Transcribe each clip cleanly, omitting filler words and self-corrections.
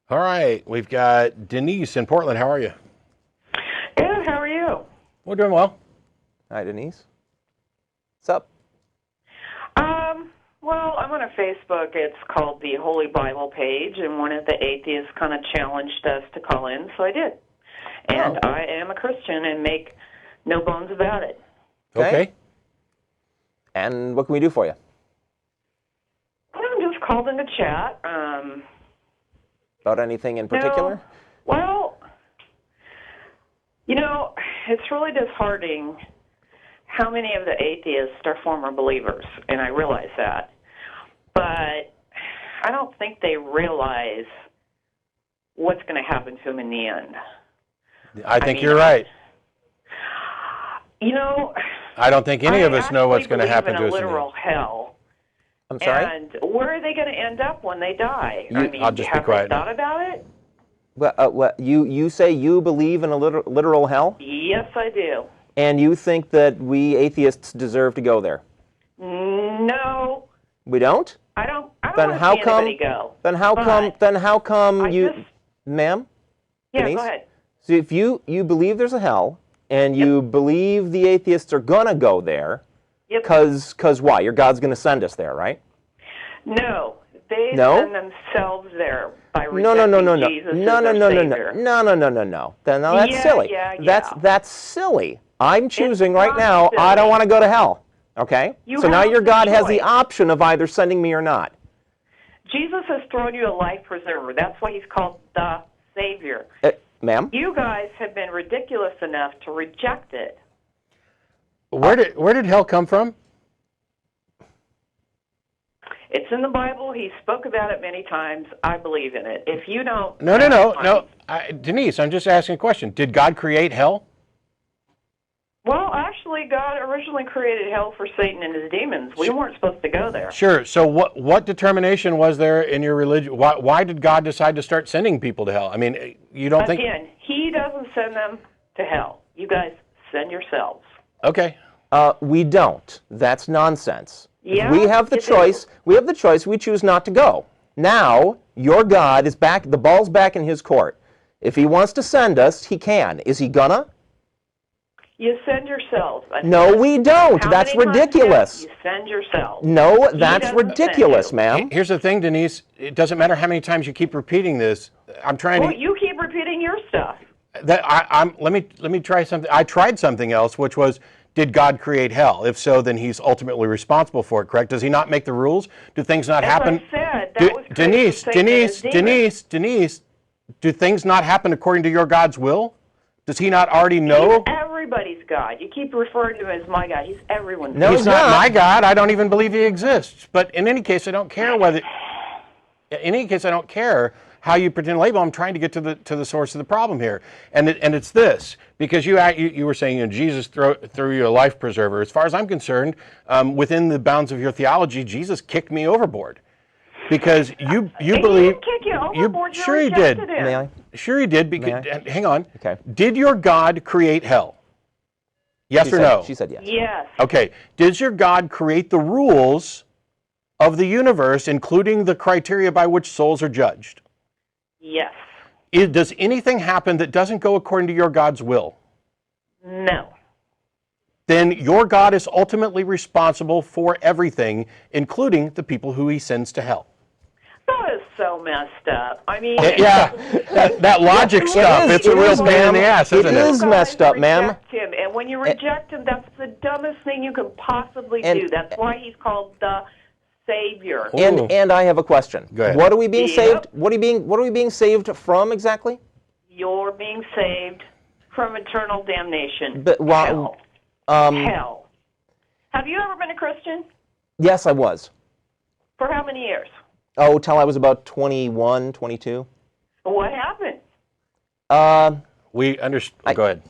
All right, we've got Denise in Portland. How are you? Good, how are you? We're doing well. Hi, Denise. What's up? Well, I'm on a Facebook. It's called the Holy Bible page, and one of the atheists kind of challenged us to call in, so I did. And I am a Christian and make no bones about it. Okay. And what can we do for you? I'm just called in to chat. About anything in particular? Well, it's really disheartening how many of the atheists are former believers, and I realize that. But I don't think they realize what's going to happen to them in the end. I think you're right. I don't think any of us know what's going to happen to us. In a literal hell. I'm sorry? And where are they going to end up when they die? I'll just be quiet. Have they thought about it? Well, you say you believe in a literal hell? Yes, I do. And you think that we atheists deserve to go there? No. We don't? I don't Then want how to see come? anybody go. Then how come you, ma'am? Yeah, Denise? go ahead. So if you believe there's a hell, and you believe the atheists are gonna go there, cause why? Your God's gonna send us there, right? No, they send themselves there by rejecting Jesus as No. Then that's silly. That's silly. I'm choosing right now. Silly. I don't want to go to hell. Okay. So now your God has the option of either sending me or not. Jesus has thrown you a life preserver. That's why he's called the Savior. Ma'am? You guys have been ridiculous enough to reject it. Where did hell come from? It's in the Bible. He spoke about it many times. I believe in it. If you don't... No. Denise, I'm just asking a question. Did God create hell? Well, actually, God originally created hell for Satan and his demons. We weren't supposed to go there. Sure. So what determination was there in your religion? Why did God decide to start sending people to hell? I mean, you don't think... Again, he doesn't send them to hell. You guys send yourselves. Okay. We don't. That's nonsense. Yeah, we have the choice. We have the choice. We choose not to go. Now, your God is back. The ball's back in his court. If he wants to send us, he can. Is he gonna? You send yourselves. No, we don't. That's ridiculous. You send yourselves. No, that's ridiculous, ma'am. Here's the thing, Denise. It doesn't matter how many times you keep repeating this. I'm trying to... Well, you keep repeating your stuff. Let me try something. I tried something else, which was, did God create hell? If so, then he's ultimately responsible for it, correct? Does he not make the rules? Do things not happen? As I said, that was Denise, do things not happen according to your God's will? Does he not already know? He's everybody's God. You keep referring to him as my God. He's everyone's God. No, he's not my God. I don't even believe he exists. But in any case, I don't care whether... In any case, I don't care how you pretend to label. I'm trying to get to the source of the problem here, and it's this, because you were saying Jesus threw you a life preserver. As far as I'm concerned, within the bounds of your theology, Jesus kicked me overboard, because you believe. He didn't kick you overboard. Sure he did. May I? Sure he did. Because hang on. Okay. Did your God create hell? Yes or no? She said yes. Yes. Okay. Does your God create the rules of the universe, including the criteria by which souls are judged? Yes. Does anything happen that doesn't go according to your God's will? No. Then your God is ultimately responsible for everything, including the people who he sends to hell. That is so messed up. I mean... Yeah, that logic stuff, it's a real pain in the ass, isn't it? It is messed up, ma'am. And when you reject him, that's the dumbest thing you can possibly do. That's why he's called the Savior. And I have a question. Go ahead. What are we being saved? What are we being saved from exactly? You're being saved from eternal damnation. But hell. Hell. Have you ever been a Christian? Yes, I was. For how many years? Oh, till I was about 21, 22. What happened? We understand. Go ahead.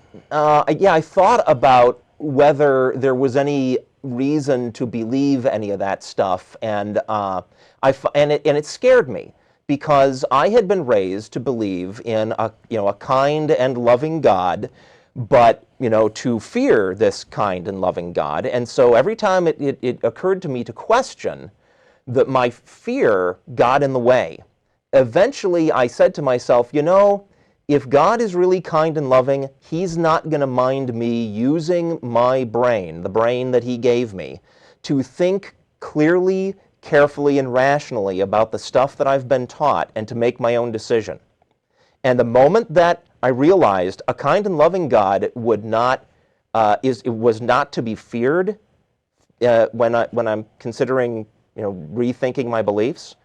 Yeah, I thought about whether there was any reason to believe any of that stuff, and it scared me, because I had been raised to believe in a kind and loving God, but to fear this kind and loving God. And so every time it occurred to me to question, that my fear got in the way. eventually I said to myself, you know, if God is really kind and loving, he's not going to mind me using my brain, the brain that he gave me, to think clearly, carefully, and rationally about the stuff that I've been taught and to make my own decision. And the moment that I realized a kind and loving God would not, was not to be feared when I'm considering, rethinking my beliefs,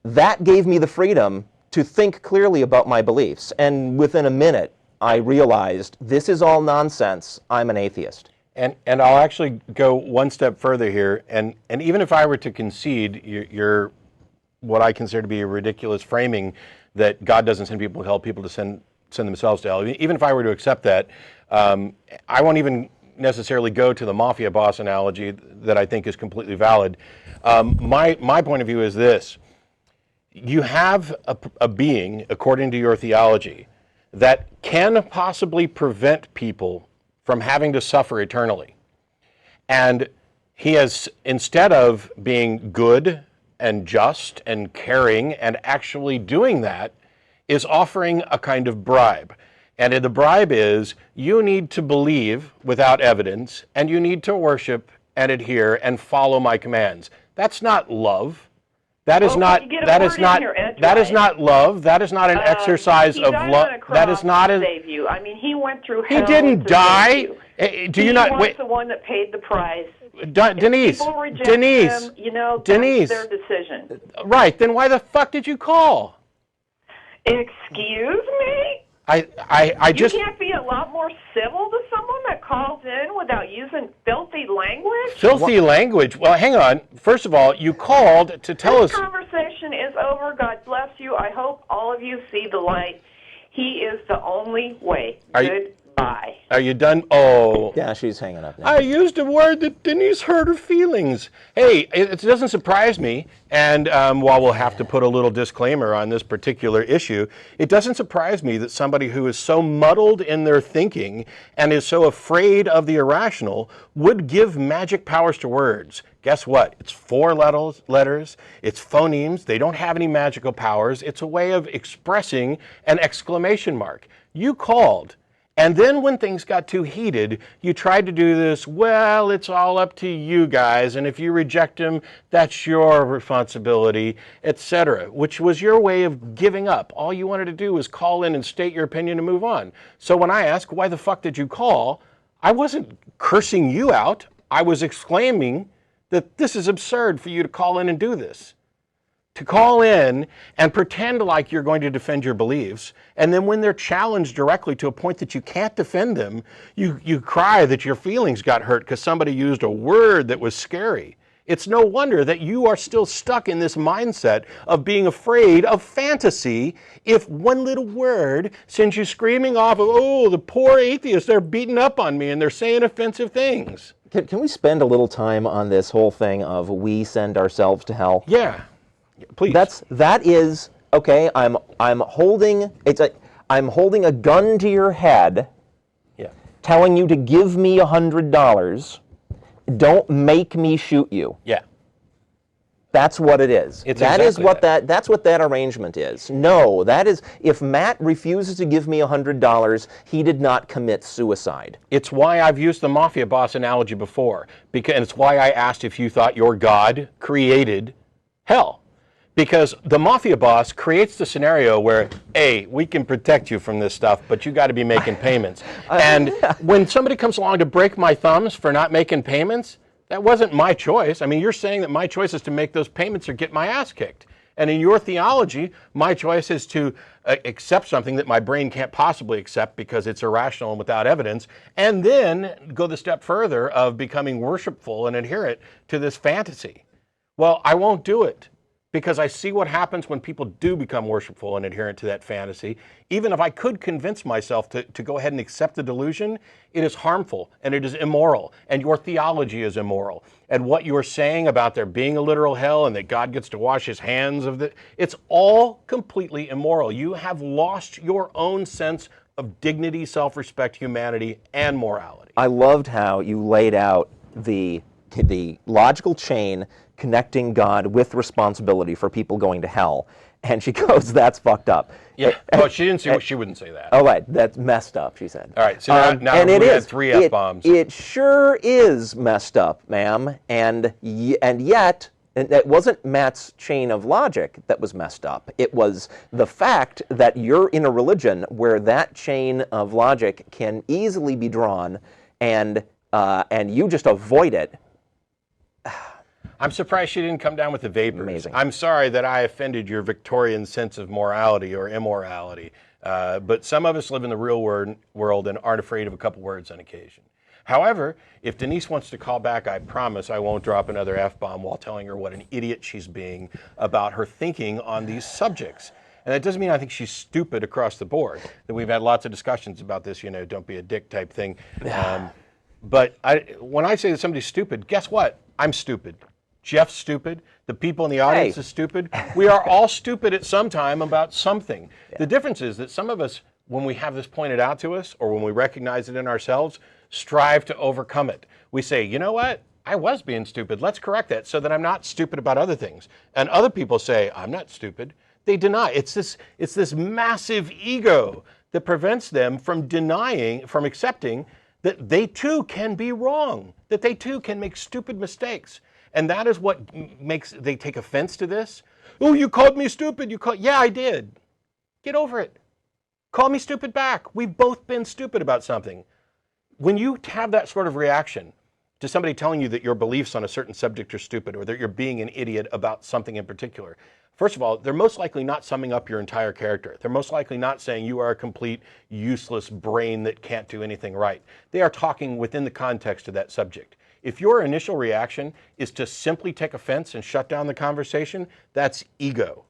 that gave me the freedom to think clearly about my beliefs. And within a minute, I realized this is all nonsense. I'm an atheist. And I'll actually go one step further here. And even if I were to concede your what I consider to be a ridiculous framing that God doesn't send people to hell, people to send themselves to hell, even if I were to accept that, I won't even necessarily go to the mafia boss analogy that I think is completely valid. My point of view is this. You have a being, according to your theology, that can possibly prevent people from having to suffer eternally. And he has, instead of being good and just and caring and actually doing that, is offering a kind of bribe. And the bribe is, you need to believe without evidence, and you need to worship and adhere and follow my commands. That's not love. That is not love. That is not an exercise of love. That is not a save you. I mean, he went through hell. He didn't die. Do you not? He was the one that paid the price. Denise, people reject him, Denise, that's their decision. Right. Then why the fuck did you call? Excuse me? I just... You can't be a lot more civil to someone that calls in without using filthy language? Filthy language? Well, hang on. First of all, you called to tell us... This conversation is over. God bless you. I hope all of you see the light. He is the only way. Goodbye. Are you done? Oh. Yeah, she's hanging up now. I used a word that Denise hurt her feelings. Hey, it doesn't surprise me, and while we'll have to put a little disclaimer on this particular issue, it doesn't surprise me that somebody who is so muddled in their thinking and is so afraid of the irrational would give magic powers to words. Guess what? It's 4 letters, it's phonemes, they don't have any magical powers, it's a way of expressing an exclamation mark. You called. And then when things got too heated, you tried to do this, well, it's all up to you guys, and if you reject him, that's your responsibility, etc., which was your way of giving up. All you wanted to do was call in and state your opinion and move on. So when I ask, why the fuck did you call, I wasn't cursing you out. I was exclaiming that this is absurd for you to call in and do this. To call in and pretend like you're going to defend your beliefs, and then when they're challenged directly to a point that you can't defend them, you cry that your feelings got hurt because somebody used a word that was scary. It's no wonder that you are still stuck in this mindset of being afraid of fantasy if one little word sends you screaming off of, oh, the poor atheists, they're beating up on me and they're saying offensive things. Can we spend a little time on this whole thing of we send ourselves to hell? Yeah. Please. That is okay. I'm holding a gun to your head, telling you to give me $100. Don't make me shoot you. Yeah. That's what it is. That's what that arrangement is. No, that is, if Matt refuses to give me $100, he did not commit suicide. It's why I've used the mafia boss analogy before, and it's why I asked if you thought your God created hell. Because the mafia boss creates the scenario where, A, we can protect you from this stuff, but you got to be making payments. And when somebody comes along to break my thumbs for not making payments, that wasn't my choice. I mean, you're saying that my choice is to make those payments or get my ass kicked. And in your theology, my choice is to accept something that my brain can't possibly accept because it's irrational and without evidence, and then go the step further of becoming worshipful and adherent to this fantasy. Well, I won't do it. Because I see what happens when people do become worshipful and adherent to that fantasy. Even if I could convince myself to go ahead and accept the delusion, it is harmful and it is immoral, and your theology is immoral. And what you're saying about there being a literal hell and that God gets to wash his hands of it, it's all completely immoral. You have lost your own sense of dignity, self-respect, humanity, and morality. I loved how you laid out the logical chain connecting God with responsibility for people going to hell. And she goes, "That's fucked up." Yeah. Well, she didn't say. She wouldn't say that. Oh, right. That's messed up, she said. All right. So now and we it had is. 3 F-bombs. It sure is messed up, ma'am. And yet, it wasn't Matt's chain of logic that was messed up. It was the fact that you're in a religion where that chain of logic can easily be drawn, and you just avoid it. I'm surprised she didn't come down with the vapors. Amazing. I'm sorry that I offended your Victorian sense of morality or immorality, but some of us live in the real world and aren't afraid of a couple words on occasion. However, if Denise wants to call back, I promise I won't drop another F-bomb while telling her what an idiot she's being about her thinking on these subjects. And that doesn't mean I think she's stupid across the board. That we've had lots of discussions about this, don't be a dick type thing. But when I say that somebody's stupid, guess what? I'm stupid. Jeff's stupid. The people in the audience is stupid. We are all stupid at some time about something. Yeah. The difference is that some of us, when we have this pointed out to us or when we recognize it in ourselves, strive to overcome it. We say, you know what? I was being stupid. Let's correct that so that I'm not stupid about other things. And other people say, I'm not stupid. They deny. It's this massive ego that prevents them from accepting that they too can be wrong, that they too can make stupid mistakes. And that is what makes they take offense to this. Oh, you called me stupid. Yeah, I did. Get over it. Call me stupid back. We've both been stupid about something. When you have that sort of reaction to somebody telling you that your beliefs on a certain subject are stupid or that you're being an idiot about something in particular, first of all, they're most likely not summing up your entire character. They're most likely not saying you are a complete useless brain that can't do anything right. They are talking within the context of that subject. If your initial reaction is to simply take offense and shut down the conversation, that's ego.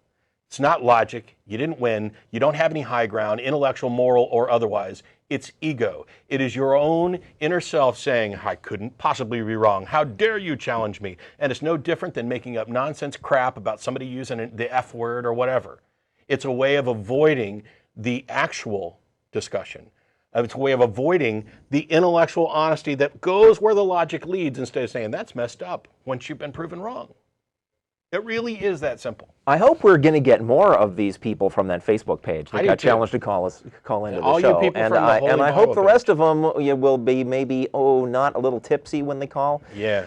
It's not logic. You didn't win. You don't have any high ground, intellectual, moral, or otherwise. It's ego. It is your own inner self saying, I couldn't possibly be wrong. How dare you challenge me? And it's no different than making up nonsense crap about somebody using the F word or whatever. It's a way of avoiding the actual discussion. It's a way of avoiding the intellectual honesty that goes where the logic leads instead of saying, that's messed up once you've been proven wrong. It really is that simple. I hope we're going to get more of these people from that Facebook page that got challenged to call into the all show. You people and from the Holy I Bible hope the page. rest of them will be maybe, not a little tipsy when they call. Yeah.